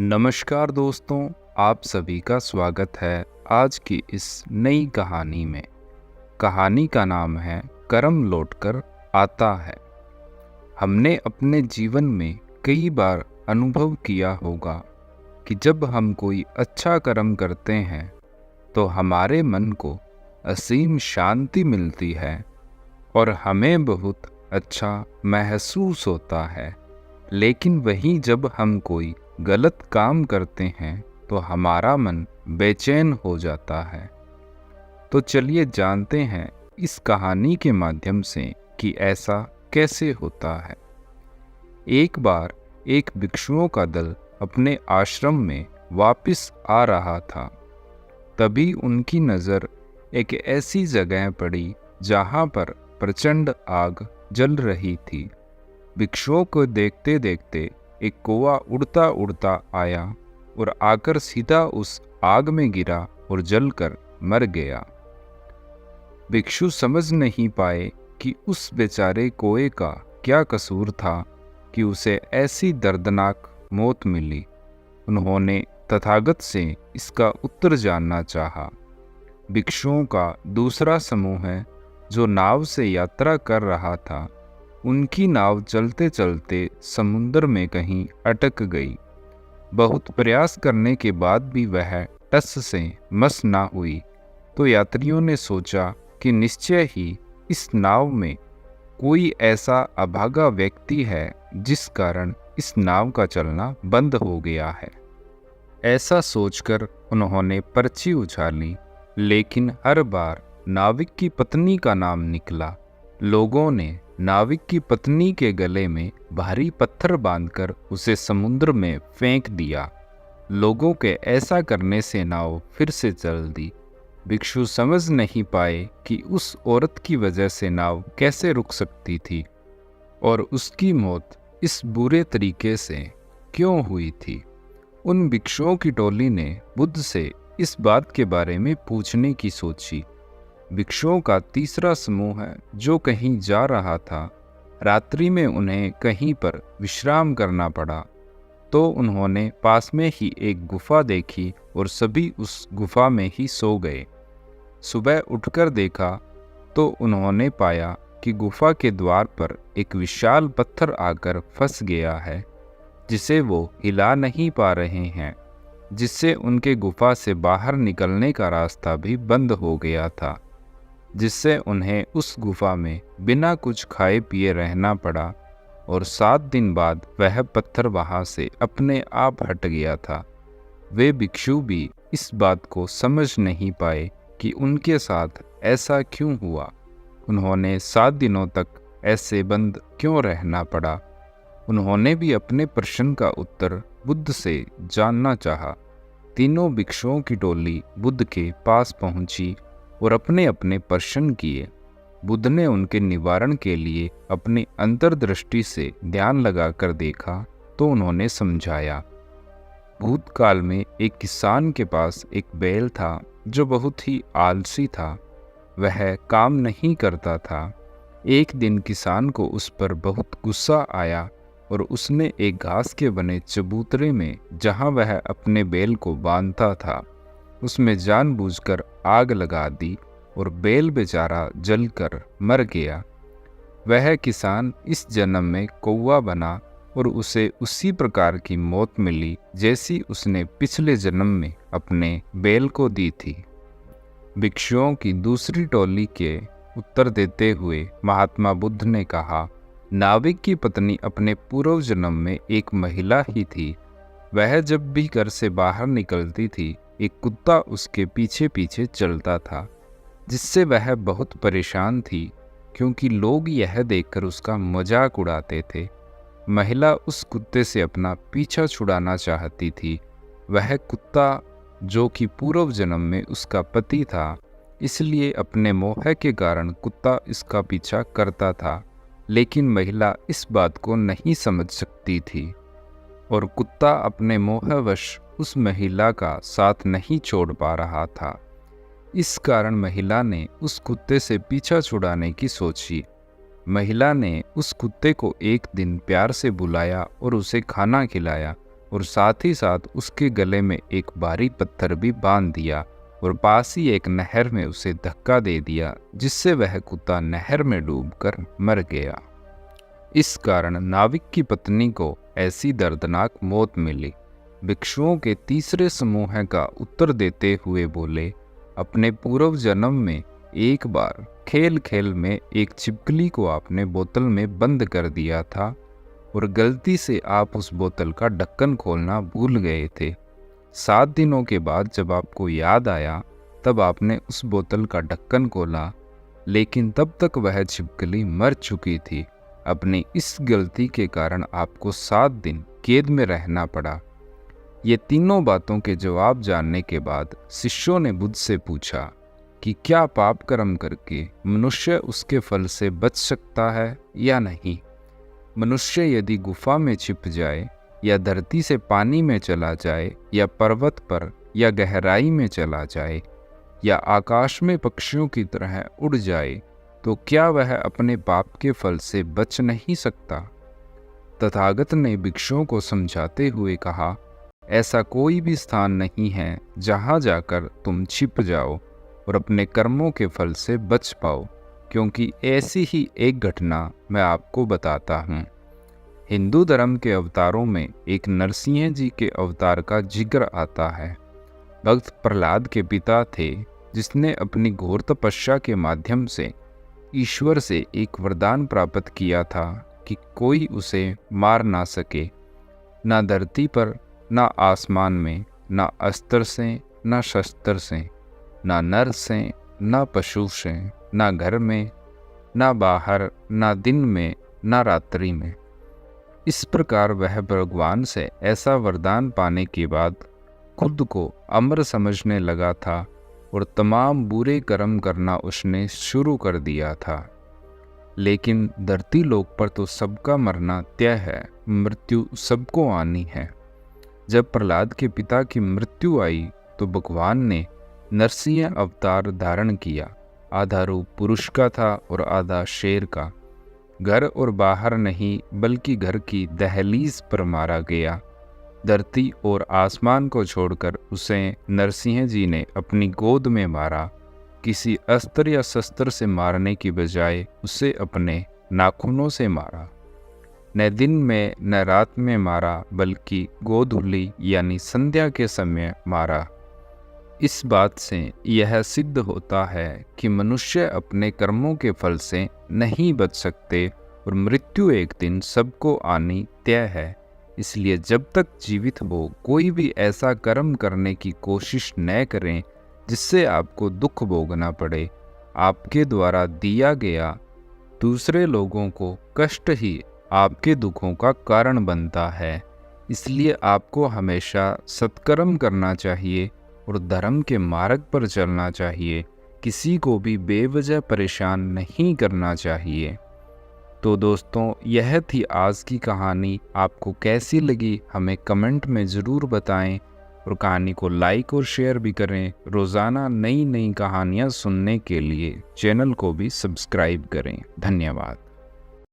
नमस्कार दोस्तों, आप सभी का स्वागत है आज की इस नई कहानी में। कहानी का नाम है कर्म लौटकर आता है। हमने अपने जीवन में कई बार अनुभव किया होगा कि जब हम कोई अच्छा कर्म करते हैं तो हमारे मन को असीम शांति मिलती है और हमें बहुत अच्छा महसूस होता है। लेकिन वहीं जब हम कोई गलत काम करते हैं तो हमारा मन बेचैन हो जाता है। तो चलिए जानते हैं इस कहानी के माध्यम से कि ऐसा कैसे होता है। एक बार एक भिक्षुओं का दल अपने आश्रम में वापस आ रहा था। तभी उनकी नज़र एक ऐसी जगह पड़ी जहाँ पर प्रचंड आग जल रही थी। भिक्षुओं को देखते देखते एक कौवा उड़ता उड़ता आया और आकर सीधा उस आग में गिरा और जलकर मर गया। भिक्षु समझ नहीं पाए कि उस बेचारे कौवे का क्या कसूर था कि उसे ऐसी दर्दनाक मौत मिली। उन्होंने तथागत से इसका उत्तर जानना चाहा। भिक्षुओं का दूसरा समूह है जो नाव से यात्रा कर रहा था। उनकी नाव चलते चलते समुद्र में कहीं अटक गई। बहुत प्रयास करने के बाद भी वह टस से मस ना हुई तो यात्रियों ने सोचा कि निश्चय ही इस नाव में कोई ऐसा अभागा व्यक्ति है जिस कारण इस नाव का चलना बंद हो गया है। ऐसा सोचकर उन्होंने पर्ची उछाली, लेकिन हर बार नाविक की पत्नी का नाम निकला। लोगों ने नाविक की पत्नी के गले में भारी पत्थर बांधकर उसे समुद्र में फेंक दिया। लोगों के ऐसा करने से नाव फिर से चल दी। भिक्षु समझ नहीं पाए कि उस औरत की वजह से नाव कैसे रुक सकती थी और उसकी मौत इस बुरे तरीके से क्यों हुई थी। उन भिक्षुओं की टोली ने बुद्ध से इस बात के बारे में पूछने की सोची। भिक्षुओं का तीसरा समूह है जो कहीं जा रहा था। रात्रि में उन्हें कहीं पर विश्राम करना पड़ा तो उन्होंने पास में ही एक गुफा देखी और सभी उस गुफा में ही सो गए। सुबह उठकर देखा तो उन्होंने पाया कि गुफा के द्वार पर एक विशाल पत्थर आकर फंस गया है जिसे वो हिला नहीं पा रहे हैं, जिससे उनके गुफा से बाहर निकलने का रास्ता भी बंद हो गया था, जिससे उन्हें उस गुफा में बिना कुछ खाए पिए रहना पड़ा और 7 दिन बाद वह पत्थर वहाँ से अपने आप हट गया था। वे भिक्षु भी इस बात को समझ नहीं पाए कि उनके साथ ऐसा क्यों हुआ। उन्होंने 7 दिनों तक ऐसे बंद क्यों रहना पड़ा। उन्होंने भी अपने प्रश्न का उत्तर बुद्ध से जानना चाहा। तीनों भिक्षुओं की टोली बुद्ध के पास पहुंची और अपने अपने प्रश्न किए। बुद्ध ने उनके निवारण के लिए अपनी अंतर्दृष्टि से ध्यान लगाकर देखा तो उन्होंने समझाया। भूतकाल में एक किसान के पास एक बैल था जो बहुत ही आलसी था। वह काम नहीं करता था। एक दिन किसान को उस पर बहुत गुस्सा आया और उसने एक घास के बने चबूतरे में, जहां वह अपने बैल को बांधता था, उसमें जानबूझकर आग लगा दी और बैल बेचारा जलकर मर गया। वह किसान इस जन्म में कौवा बना और उसे उसी प्रकार की मौत मिली जैसी उसने पिछले जन्म में अपने बैल को दी थी। भिक्षुओं की दूसरी टोली के उत्तर देते हुए महात्मा बुद्ध ने कहा, नाविक की पत्नी अपने पूर्व जन्म में एक महिला ही थी। वह जब भी घर से बाहर निकलती थी एक कुत्ता उसके पीछे पीछे चलता था, जिससे वह बहुत परेशान थी क्योंकि लोग यह देखकर उसका मजाक उड़ाते थे। महिला उस कुत्ते से अपना पीछा छुड़ाना चाहती थी। वह कुत्ता जो कि पूर्व जन्म में उसका पति था, इसलिए अपने मोह के कारण कुत्ता इसका पीछा करता था, लेकिन महिला इस बात को नहीं समझ सकती थी और कुत्ता अपने मोहवश उस महिला का साथ नहीं छोड़ पा रहा था। इस कारण महिला ने उस कुत्ते से पीछा छुड़ाने की सोची। महिला ने उस कुत्ते को एक दिन प्यार से बुलाया और उसे खाना खिलाया और साथ ही साथ उसके गले में एक भारी पत्थर भी बांध दिया और पास ही एक नहर में उसे धक्का दे दिया, जिससे वह कुत्ता नहर में डूबकर मर गया। इस कारण नाविक की पत्नी को ऐसी दर्दनाक मौत मिली। भिक्षुओं के तीसरे समूह का उत्तर देते हुए बोले, अपने पूर्व जन्म में एक बार खेल खेल में एक छिपकली को आपने बोतल में बंद कर दिया था और गलती से आप उस बोतल का ढक्कन खोलना भूल गए थे। 7 दिनों के बाद जब आपको याद आया तब आपने उस बोतल का ढक्कन खोला, लेकिन तब तक वह छिपकली मर चुकी थी। अपनी इस गलती के कारण आपको 7 दिन कैद में रहना पड़ा। ये तीनों बातों के जवाब जानने के बाद शिष्यों ने बुद्ध से पूछा कि क्या पाप कर्म करके मनुष्य उसके फल से बच सकता है या नहीं। मनुष्य यदि गुफा में छिप जाए या धरती से पानी में चला जाए या पर्वत पर या गहराई में चला जाए या आकाश में पक्षियों की तरह उड़ जाए, तो क्या वह अपने पाप के फल से बच नहीं सकता। तथागत ने भिक्षुओं को समझाते हुए कहा, ऐसा कोई भी स्थान नहीं है जहाँ जाकर तुम छिप जाओ और अपने कर्मों के फल से बच पाओ, क्योंकि ऐसी ही एक घटना मैं आपको बताता हूँ। हिंदू धर्म के अवतारों में एक नरसिंह जी के अवतार का जिक्र आता है। भक्त प्रहलाद के पिता थे, जिसने अपनी घोर तपस्या के माध्यम से ईश्वर से एक वरदान प्राप्त किया था कि कोई उसे मार ना सके। ना धरती पर, ना आसमान में, ना अस्त्र से, ना शस्त्र से, ना नर से, ना पशु से, ना घर में, ना बाहर, ना दिन में, ना रात्रि में। इस प्रकार वह भगवान से ऐसा वरदान पाने के बाद खुद को अमर समझने लगा था और तमाम बुरे कर्म करना उसने शुरू कर दिया था। लेकिन धरती लोक पर तो सबका मरना तय है, मृत्यु सबको आनी है। जब प्रहलाद के पिता की मृत्यु आई तो भगवान ने नरसिंह अवतार धारण किया। आधा रूप पुरुष का था और आधा शेर का। घर और बाहर नहीं बल्कि घर की दहलीज पर मारा गया। धरती और आसमान को छोड़कर उसे नरसिंह जी ने अपनी गोद में मारा। किसी अस्त्र या शस्त्र से मारने की बजाय उसे अपने नाखूनों से मारा। न दिन में न रात में मारा, बल्कि गोधूली यानी संध्या के समय मारा। इस बात से यह सिद्ध होता है कि मनुष्य अपने कर्मों के फल से नहीं बच सकते और मृत्यु एक दिन सबको आनी तय है। इसलिए जब तक जीवित हो कोई भी ऐसा कर्म करने की कोशिश न करें जिससे आपको दुख भोगना पड़े। आपके द्वारा दिया गया दूसरे लोगों को कष्ट ही आपके दुखों का कारण बनता है। इसलिए आपको हमेशा सत्कर्म करना चाहिए और धर्म के मार्ग पर चलना चाहिए। किसी को भी बेवजह परेशान नहीं करना चाहिए। तो दोस्तों, यह थी आज की कहानी। आपको कैसी लगी हमें कमेंट में ज़रूर बताएं और कहानी को लाइक और शेयर भी करें। रोज़ाना नई नई कहानियाँ सुनने के लिए चैनल को भी सब्सक्राइब करें। धन्यवाद।